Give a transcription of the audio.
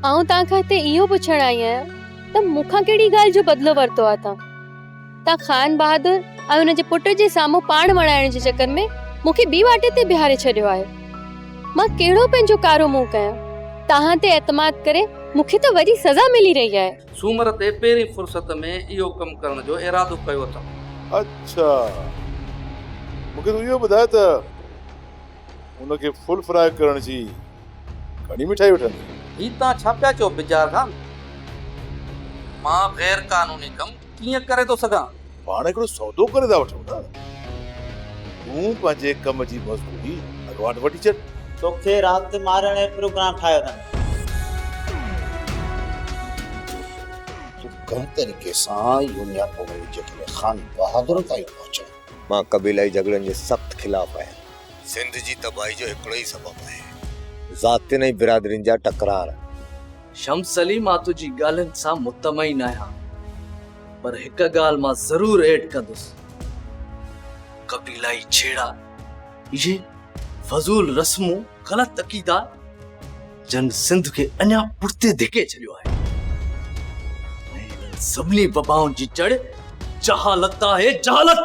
आऊं तांखां हिते इहो पुछण आई आहियां त मूंखां कहिड़ी ॻाल्हि जो बदिलो वरितो आहे तां खान बहादुर ऐं हुनजे पुट जे साम्हूं पाण वणाइण जे चकर में मूंखे ॿी वाटे ते बिहारे छॾियो आहे। मां कहिड़ो पंहिंजो कारो मुंहुं कयां? तव्हां ते एतमाद करे मूंखे त वॾी सज़ा मिली रही आहे। सूमर ते पहिरीं फुर्सत में इहो कमु करण जो इरादो कयो अथमि। अच्छा, मूंखे तूं इहो ॿुधाए त उनखे फुल फ्राई करण जी घणी मिठाई वठंदी? ही तव्हां छा पिया चओ बिजार खान? मां गैर कानूनी कमु कीअं करे थो सघां? पाण हिकिड़ो सौदो करे था वठूं न। तूं पंहिंजे कम जी मज़दूरी अॻवाट वठी छॾ। तोखे राति मारण जो प्रोग्राम ठाहियो अथनि। तूं कंहिं तरीक़े सां यूनिया पोइ जेके खान बहादुर ताईं पहुचो। मां क़बीलाई झगड़नि जे सख़्त ख़िलाफ़ आहियां। सिंध जी तबाही जो हिकिड़ो ई सबबु आहे, ज़ातियुनि ऐं बिरादरियुनि जा टकरार। शम्स अली, मां तुंहिंजी ॻाल्हियुनि सां मुतमइन आहियां, पर हिकु ॻाल्हि मां ज़रूर ऐड कंदुसि। कबीलाई छेड़ा, इहे फज़ूल रस्मूं, ग़लत अक़ीदा जन सिंध खे अञा पुठिते धिके छॾियो आहे। सभिनी वबाउनि जी जड़ जहालत आहे, जहालत।